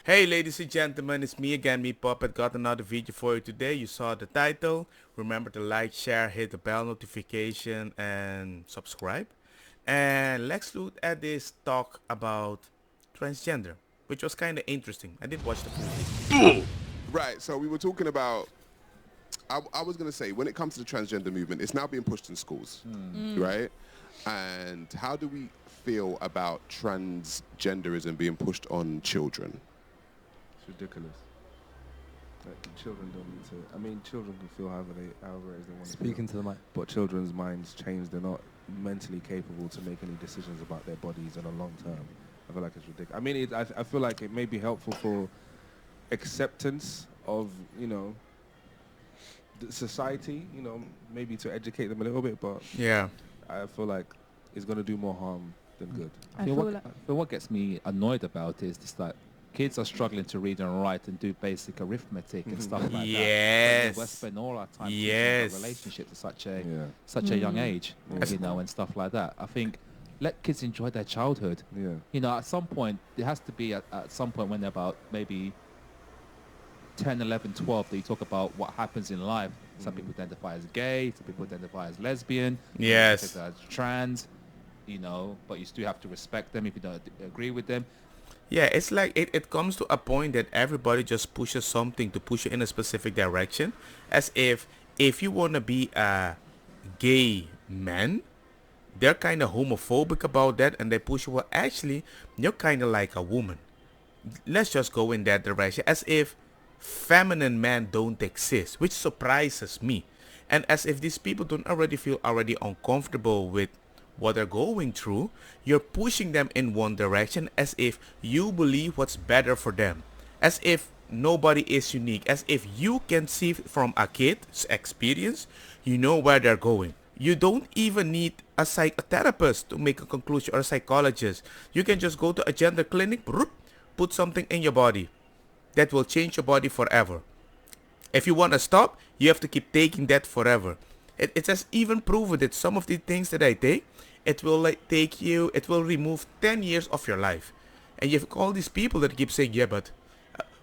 Hey ladies and gentlemen, it's me again, me Puppet. Got another video for you today. You saw the title. Remember to like, share, hit the bell notification and subscribe. And let's look at this talk about transgender, which was kind of interesting. I did watch the full video. Right, so we were talking about, I was going to say, when it comes to the transgender movement, it's now being pushed in schools, right? And how do we feel about transgenderism being pushed on children? It's ridiculous. Like, children don't need to. I mean, children can feel however it is they want to Speaking to the mic. But children's minds change. They're not mentally capable to make any decisions about their bodies in a long term. I feel like it's ridiculous. I mean, I feel like it may be helpful for acceptance of, the society, maybe to educate them a little bit, but Yeah. I feel like it's going to do more harm than good. I feel what gets me annoyed about it is just that kids are struggling to read and write and do basic arithmetic and stuff like that. Yes. We spend all our time Yes. teaching about relationships at such a young age, and stuff like that. I think let kids enjoy their childhood. Yeah. At some point, there has to be at some point when they're about maybe 10, 11, 12 that you talk about what happens in life. Some people identify as gay, some people identify as lesbian, Yes. some people as trans, but you still have to respect them if you don't agree with them. Yeah, it's like it comes to a point that everybody just pushes something to push you in a specific direction. As if you want to be a gay man, they're kind of homophobic about that and they push you, well, actually, you're kind of like a woman. Let's just go in that direction. As if feminine men don't exist, which surprises me. And as if these people don't already feel already uncomfortable with what they're going through, you're pushing them in one direction as if you believe what's better for them. As if nobody is unique. As if you can see from a kid's experience, you know where they're going. You don't even need a psychotherapist to make a conclusion or a psychologist. You can just go to a gender clinic, put something in your body that will change your body forever. If you want to stop, you have to keep taking that forever. It has even proven that some of the things that I take, it will it will remove 10 years of your life. And you have all these people that keep saying, yeah, but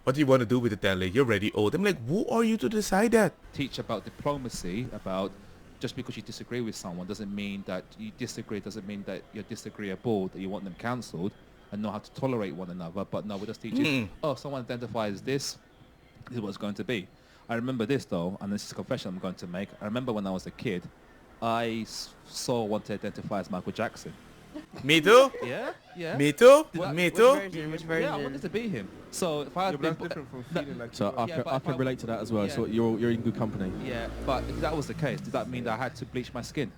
what do you want to do with it, Ellie? You're already old. I'm like, who are you to decide that? Teach about diplomacy, about just because you disagree with someone doesn't mean that you disagree, doesn't mean that you're disagreeable, that you want them cancelled and know how to tolerate one another. But no, we're just teaching, someone identifies this is what it's going to be. I remember this though, and this is a confession I'm going to make. I remember when I was a kid, I wanted to identify as Michael Jackson. Me too. Yeah. Me too. What- Me which too. Which version? Yeah, I wanted to be him. So if I Yeah, had but that's been, different from feeling like So you are. Yeah, but I if can I- relate to that as well. yeah. So you're in good company. yeah, but if that was the case, does that mean that I had to bleach my skin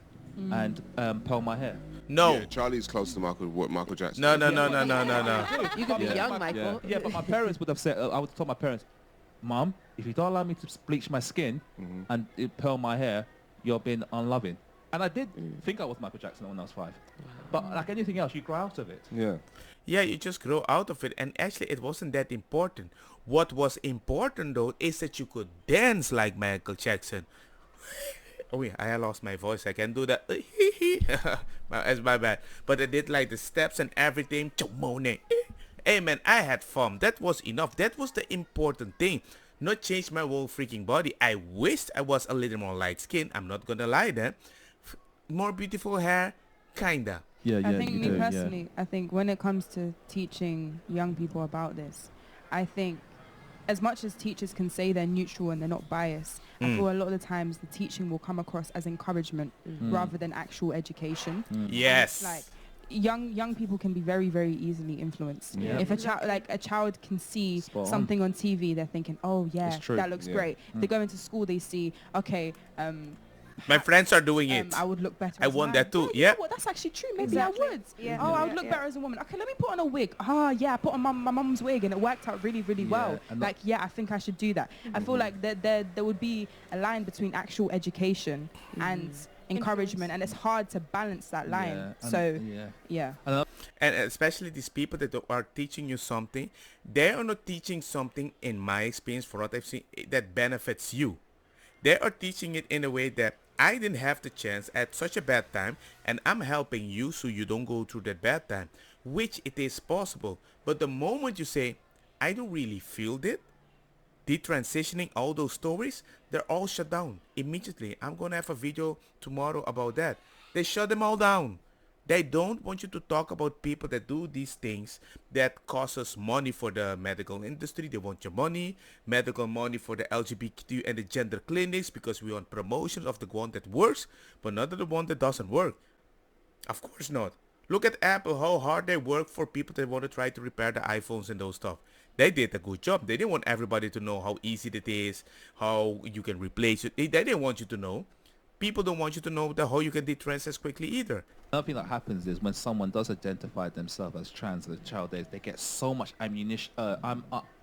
and pearl my hair? No. Yeah, Charlie's close to Michael Jackson. No. You could be Yeah. young, Michael. Yeah, but my parents would have said, I would have told my parents, Mom, if you don't allow me to bleach my skin and pearl my hair, you're being unloving. And I did think I was Michael Jackson when I was 5. But like anything else, you grow out of it. Yeah. Yeah, you just grow out of it. And actually, it wasn't that important. What was important, though, is that you could dance like Michael Jackson. Oh, yeah, I lost my voice. I can do that. That's my bad. But I did like the steps and everything. Hey, man, I had fun. That was enough. That was the important thing. Not change my whole freaking body. I wished I was a little more light skinned. I'm not gonna lie there. More beautiful hair, kinda. Yeah, I think you me do, yeah. personally, I think when it comes to teaching young people about this, I think as much as teachers can say they're neutral and they're not biased, I feel a lot of the times the teaching will come across as encouragement rather than actual education. Yes. Like young people can be very, very easily influenced. Yeah. If a child can see Spot on. something on TV, they're thinking, oh yeah, It's true. that looks Yeah. great. They go into school, they see, okay, My friends are doing it. I would look better. I as a want man. that too, You yeah. know what? That's actually true. Maybe Exactly. I would. Yeah. Oh, I would Yeah, look yeah. better as a woman. Okay, let me put on a wig. Yeah, I put on my mum's wig and it worked out really, really well. and Like, yeah, I think I should do that. I feel like there would be a line between actual education and encouragement, and it's hard to balance that line. Yeah, and- So, yeah. yeah. And especially these people that are teaching you something, they are not teaching something, in my experience, for what I've seen, that benefits you. They are teaching it in a way that I didn't have the chance at such a bad time, and I'm helping you so you don't go through that bad time, which it is possible. But the moment you say, I don't really feel it. Detransitioning all those stories, they're all shut down immediately. I'm gonna have a video tomorrow about that. They shut them all down. They don't want you to talk about people that do these things that cost us money for the medical industry. They want your money, medical money for the LGBTQ and the gender clinics, because we want promotions of the one that works, but not the one that doesn't work. Of course not. Look at Apple, how hard they work for people that want to try to repair the iPhones and those stuff. They did a good job. They didn't want everybody to know how easy it is, how you can replace it. They didn't want you to know. People don't want you to know how you can detrans as quickly either. Another thing that happens is when someone does identify themselves as trans at a child age, they get so much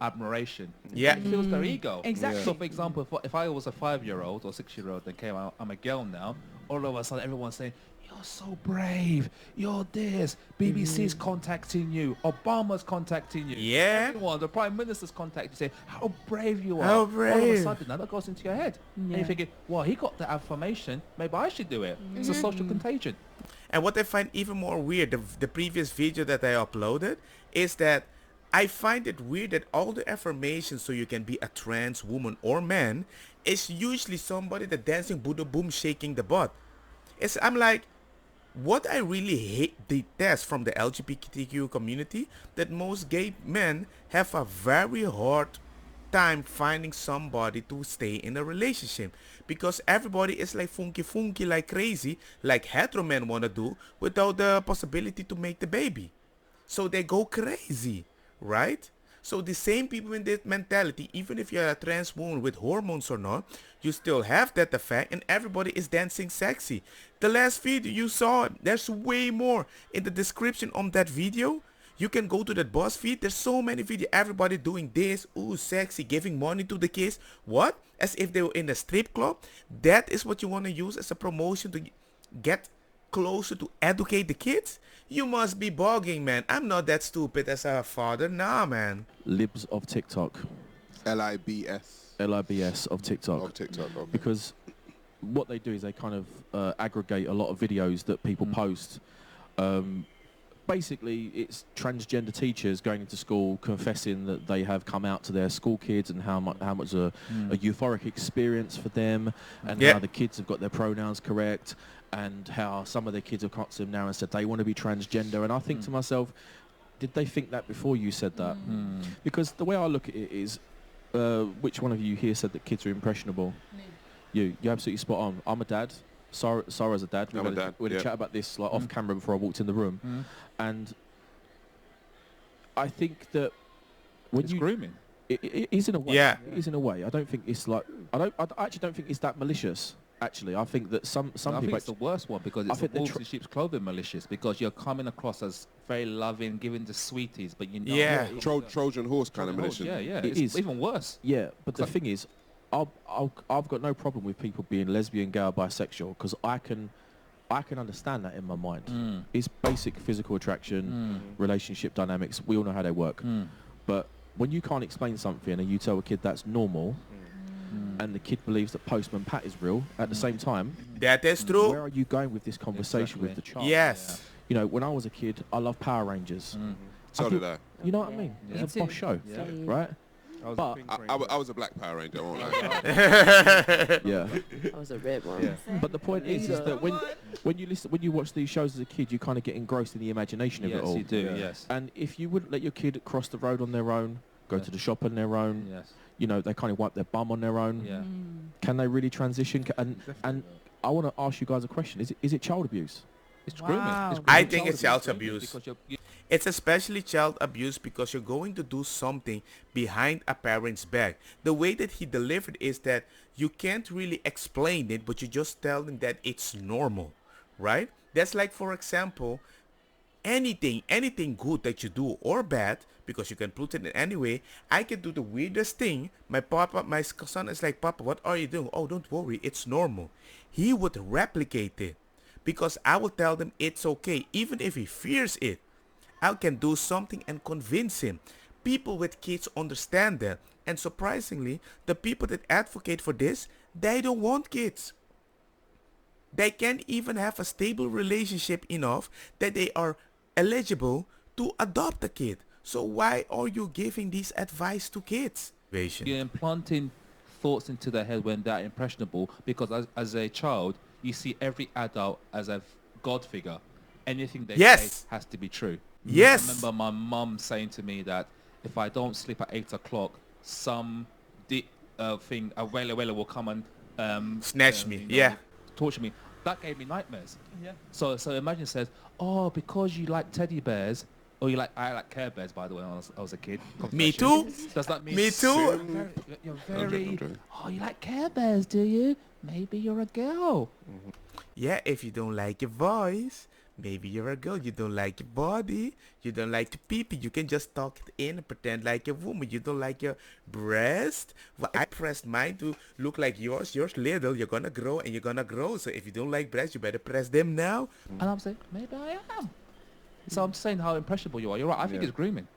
admiration. Yeah. It fills their ego. Exactly. So, for example, if I was a 5-year-old or 6-year-old and came out, I'm a girl now, all of a sudden everyone's saying, you're so brave, you're this, BBC's contacting you, Obama's contacting you. Yeah. Everyone, the Prime Minister's contacting you, say, how brave you are. How All of a brave. sudden, now that goes into your head. And Yeah. you're thinking, well, he got the affirmation, maybe I should do it. It's a social contagion. And what I find even more weird, the previous video that I uploaded, is that I find it weird that all the affirmation so you can be a trans woman or man is usually somebody that dancing Buddha boom shaking the butt. I'm like, what I really detest from the LGBTQ community, that most gay men have a very hard time finding somebody to stay in a relationship, because everybody is like funky like crazy, like hetero men want to do, without the possibility to make the baby. So they go crazy, right? So the same people in that mentality, even if you're a trans woman with hormones or not, you still have that effect, and everybody is dancing sexy. The last video you saw, there's way more in the description on that video. You can go to that BuzzFeed. There's so many videos. Everybody doing this. Ooh, sexy. Giving money to the kids. What? As if they were in a strip club. That is what you want to use as a promotion to get closer to educate the kids? You must be bugging, man. I'm not that stupid as a father. Nah, man. Libs of TikTok. LIBS LIBS of TikTok. of TikTok. Okay. Because what they do is they kind of aggregate a lot of videos that people post. Basically, it's transgender teachers going into school confessing that they have come out to their school kids, and how much a euphoric experience for them, and Yeah. how the kids have got their pronouns correct, and how some of their kids have come to them now and said they want to be transgender. And I think to myself, did they think that before you said that? Because the way I look at it is, which one of you here said that kids are impressionable? Me. You're absolutely spot on. I'm a dad. Sarah's a dad. I'm a dad, We had a yeah. chat about this like off camera before I walked in the room, and I think that when It's you grooming. it is in a way. Yeah. It is in a way. I don't think it's like I actually don't think it's that malicious. Actually, I think that some I think people. it's the worst one, because I it's the think the wolves in sheep's clothing malicious, because you're coming across as very loving, giving the sweeties, but you know. Yeah. Trojan horse kind of malicious. Yeah, yeah. It It's is. even worse. Yeah, but the Like- thing is, I've got no problem with people being lesbian, gay, or bisexual, because I can understand that in my mind. It's basic physical attraction, relationship dynamics. We all know how they work. But when you can't explain something and you tell a kid that's normal, and the kid believes that Postman Pat is real, at the same time, That is where true. are you going with this conversation with the Exactly. child? Yes. You know, when I was a kid, I loved Power Rangers. So did I. You know what I mean? Me It's a boss too. show, right? I was But- a pink I was a black Power Ranger, I won't lie. Yeah. I was a red one. Yeah. But the point is that when you watch these shows as a kid, you kind of get engrossed in the imagination of it Yes, all. you do. Yeah. Yes. And if you wouldn't let your kid cross the road on their own, go Yes. to the shop on their own, Yes. you know, they kind of wipe their bum on their own. Yeah. Can they really transition? And I want to ask you guys a question: Is it child abuse? It's Wow. grooming. It's I grooming. think it's child abuse. Because It's especially child abuse because you're going to do something behind a parent's back. The way that he delivered is that you can't really explain it, but you just tell them that it's normal, right? That's like, for example, anything good that you do or bad, because you can put it in any way. I can do the weirdest thing. My son is like, Papa, what are you doing? Oh, don't worry, it's normal. He would replicate it, because I will tell them it's okay, even if he fears it. I can do something and convince him. People with kids understand that. And surprisingly, the people that advocate for this, they don't want kids. They can't even have a stable relationship enough that they are eligible to adopt a kid. So why are you giving these advice to kids? You're implanting thoughts into their head when they're impressionable, because as a child, you see every adult as a god figure. Anything they say Yes. has to be true. Yes. I remember my mum saying to me that if I don't sleep at 8 o'clock, some thing, a whaler will come and Snatch me. Yeah. torture me. That gave me nightmares. Yeah. So imagine it says, oh, because you like teddy bears, or I like Care Bears, by the way, when I was a kid. Me Confession. too. Does that mean Me too. You're very, I'm joking. oh, you like Care Bears, do you? Maybe you're a girl. Yeah, if you don't like your voice, maybe you're a girl. You don't like your body. You don't like the pee-pee. You can just talk it in and pretend like a woman. You don't like your breast. Well, I pressed mine to look like yours. Yours little. You're gonna grow and you're gonna grow. So if you don't like breasts, you better press them now. And I'm saying, maybe I am. So I'm saying how impressionable you are. You're right. I think it's grooming.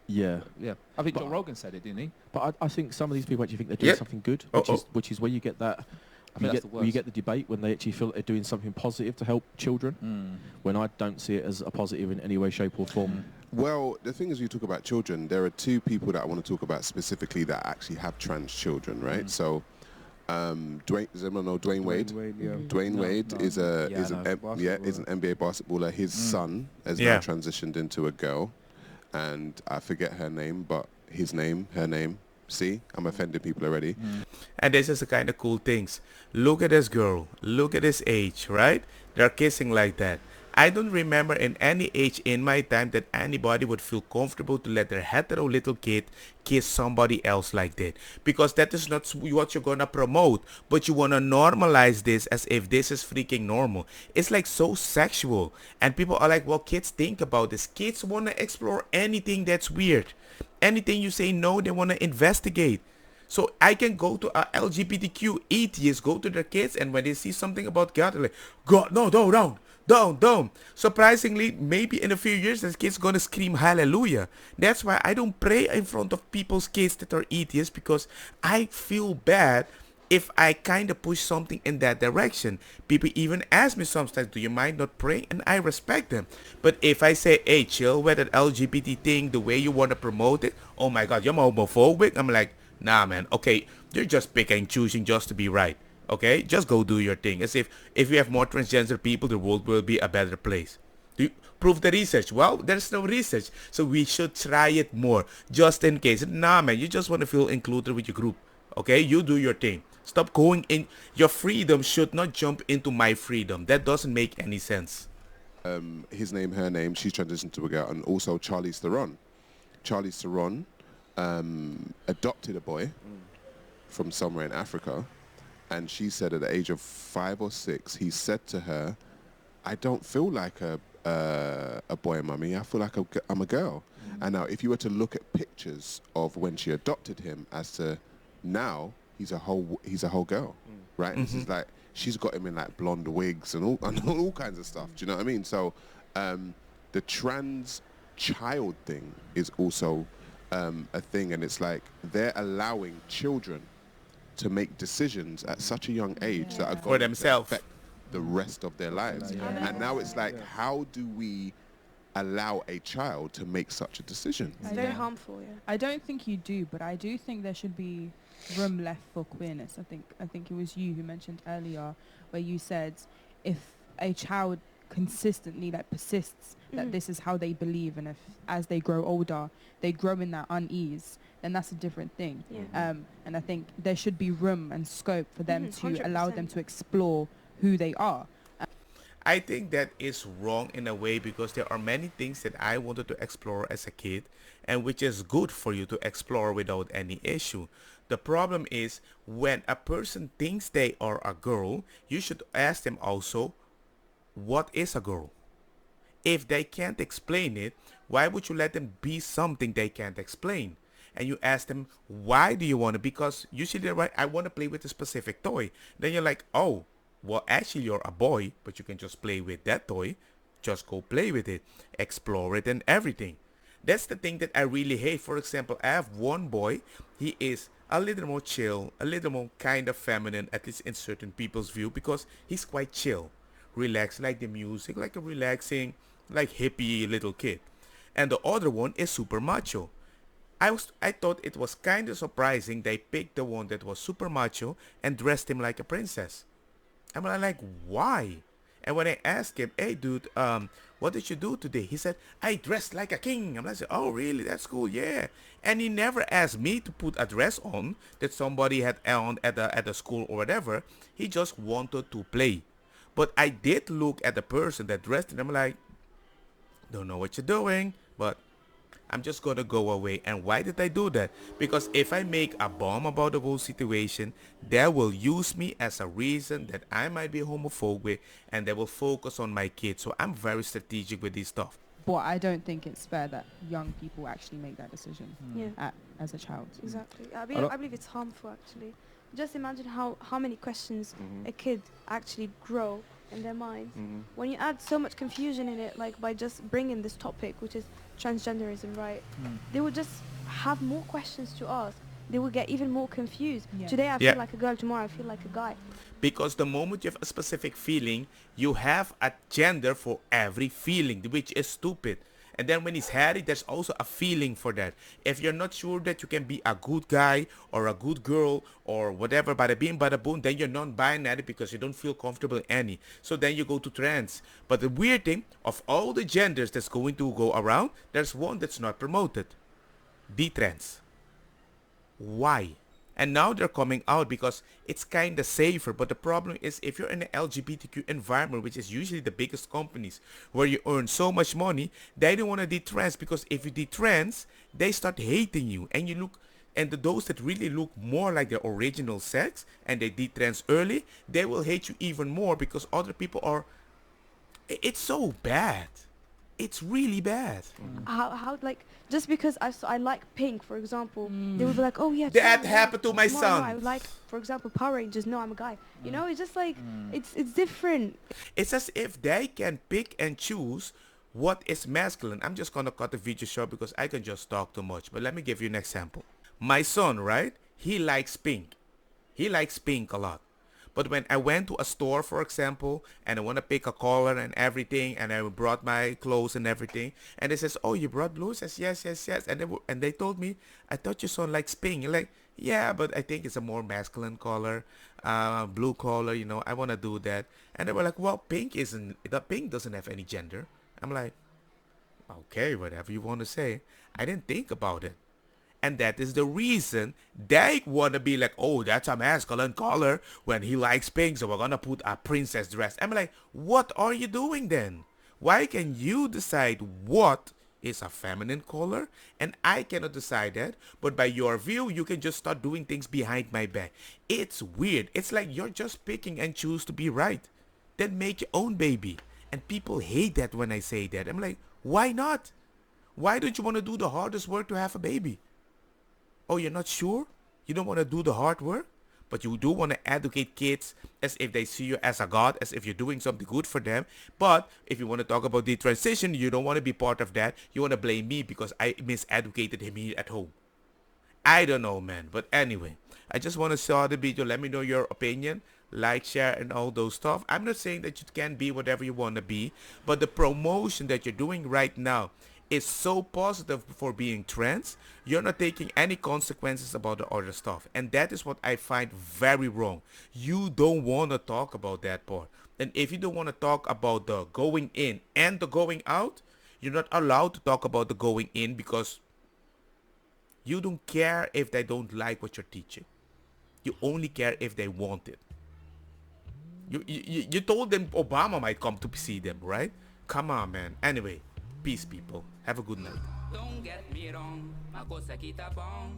Yeah. Yeah. I think Joe Rogan said it, didn't he? But I think some of these people actually think they're doing Yeah. something good, which is where you get that. think that's the where you worst. get the debate when they actually feel that they're doing something positive to help children. When I don't see it as a positive in any way, shape, or form. Well, the thing is, you talk about children. There are two people that I want to talk about specifically that actually have trans children, right? So, Dwayne, does anyone know Dwayne Wade? Dwayne Wade is a Yeah, is I an know. is an NBA basketballer. His son has Yeah. now transitioned into a girl, and I forget her name, but her name. See, I'm offending people already. And this is the kind of cool things. Look at this girl. Look at this age, right? They're kissing like that. I don't remember in any age in my time that anybody would feel comfortable to let their hetero little kid kiss somebody else like that. Because that is not what you're gonna promote. But you wanna normalize this as if this is freaking normal. It's like so sexual. And people are like, well, kids think about this. Kids wanna explore anything that's weird. Anything you say no, they wanna investigate. So I can go to a LGBTQ atheists, go to their kids, and when they see something about God, they're like, God, no, don't. Surprisingly, maybe in a few years, this kid's gonna scream hallelujah. That's why I don't pray in front of people's kids that are atheists, because I feel bad if I kind of push something in that direction. People even ask me sometimes, do you mind not praying? And I respect them. But if I say, hey, chill with that LGBT thing, the way you want to promote it, oh my God, you're homophobic. I'm like, nah, man. Okay, you're just picking and choosing just to be right. Okay, just go do your thing. As if you have more transgender people, the world will be a better place. Do you prove the research? Well, there's no research, so we should try it more, just in case. Nah, man, you just want to feel included with your group. Okay, you do your thing. Stop going in. Your freedom should not jump into my freedom. That doesn't make any sense. His name, her name, she's transitioned to a girl, and also Charlize Theron. Charlize Theron adopted a boy from somewhere in Africa, and she said at the age of 5 or 6, he said to her, I don't feel like a boy, mummy. I feel like I'm a girl. And now if you were to look at pictures of when she adopted him as to now, he's a whole girl, right? This is like, she's got him in like blonde wigs and all kinds of stuff. Do you know what I mean? So the trans child thing is also a thing, and it's like they're allowing children to make decisions at such a young age that are For going to themselves. affect the rest of their lives. And now it's like, how do we allow a child to make such a decision? It's very harmful, yeah. I don't think you do, but I do think there should be room left for queerness. I think it was you who mentioned earlier where you said if a child consistently persists that this is how they believe, and if as they grow older they grow in that unease, then that's a different thing. And I think there should be room and scope for them to allow them 100%. to explore who they are. I think that is wrong in a way, because there are many things that I wanted to explore as a kid, and which is good for you to explore without any issue. The problem is when a person thinks they are a girl, you should ask them also, what is a girl? If they can't explain it, why would you let them be something they can't explain? And you ask them, why do you want to? Because usually they're right, I want to play with a specific toy. Then you're like, oh, well, actually you're a boy, but you can just play with that toy. Just go play with it, explore it and everything. That's the thing that I really hate. For example, I have one boy. He is a little more chill, a little more kind of feminine, at least in certain people's view, because he's quite chill, relaxed, like the music, like a relaxing, like hippie little kid. and the other one is super macho. I thought it was kind of surprising they picked the one that was super macho and dressed him like a princess. I'm like, why? And when I asked him, hey dude, what did you do today? He said, I dressed like a king. I'm like, oh really? That's cool, yeah. And he never asked me to put a dress on that somebody had on at the school or whatever. He just wanted to play. But I did look at the person that dressed and I'm like, don't know what you're doing, but I'm just gonna go away. And why did I do that? Because if I make a bomb about the whole situation, they will use me as a reason that I might be homophobic, and they will focus on my kids. So I'm very strategic with this stuff. But I don't think it's fair that young people actually make that decision Yeah, as a child. exactly. I believe it's harmful actually. Just imagine how many questions a kid actually grow in their mind when you add so much confusion in it, like by just bringing this topic, which is transgenderism, right? They will just have more questions to ask. They will get even more confused. Yeah. Today I Yeah. feel like a girl, tomorrow I feel like a guy. Because the moment you have a specific feeling, you have a gender for every feeling, which is stupid. And then when it's Harry, there's also a feeling for that. If you're not sure that you can be a good guy or a good girl or whatever, bada bing, bada boom, then you're non-binary because you don't feel comfortable in any. So then you go to trans. But the weird thing, of all the genders that's going to go around, there's one that's not promoted. The trans. Why? And now they're coming out because it's kind of safer. But the problem is if you're in an LGBTQ environment, which is usually the biggest companies where you earn so much money, they don't want to detrans, because if you detrans, they start hating you. And you look, and those that really look more like their original sex and they detrans early, they will hate you even more because other people are, it's so bad. It's really bad. How like just because I like pink, for example, they would be like, oh yeah, That tomorrow, happened to my tomorrow son. I like, for example, Power Rangers. No, I'm a guy. You know, it's just like it's different. It's as if they can pick and choose what is masculine. I'm just gonna cut the video short because I can just talk too much. But let me give you an example. My son, right? He likes pink. He likes pink a lot. But when I went to a store, for example, and I want to pick a color and everything, and I brought my clothes and everything, and they says, "Oh, you brought blue?" I says, "Yes, yes, yes." And they told me, "I thought your son likes pink." You're like, "Yeah, but I think it's a more masculine color, blue color. You know, I want to do that." And they were like, "Well, pink doesn't have any gender." I'm like, "Okay, whatever you want to say." I didn't think about it. And that is the reason they want to be like, oh, that's a masculine color when he likes pink, so we're going to put a princess dress. I'm like, what are you doing then? Why can you decide what is a feminine color and I cannot decide that? But by your view, you can just start doing things behind my back. It's weird. It's like you're just picking and choose to be right. Then make your own baby. And people hate that when I say that. I'm like, why not? Why don't you want to do the hardest work to have a baby? Oh, you're not sure? You don't want to do the hard work? But you do want to educate kids as if they see you as a god, as if you're doing something good for them. But if you want to talk about the transition, you don't want to be part of that. You want to blame me because I miseducated him here at home. I don't know, man. But anyway, I just want to saw the video. Let me know your opinion. Like, share, and all those stuff. I'm not saying that you can be whatever you want to be. But the promotion that you're doing right now is so positive for being trans. You're not taking any consequences about the other stuff. And that is what I find very wrong. You don't want to talk about that part. And if you don't want to talk about the going in and the going out, you're not allowed to talk about the going in because you don't care if they don't like what you're teaching. You only care if they want it. You told them Obama might come to see them, right? Come on, man. Anyway, peace, people. Have a good night. Don't get me wrong, my cosa quita bong.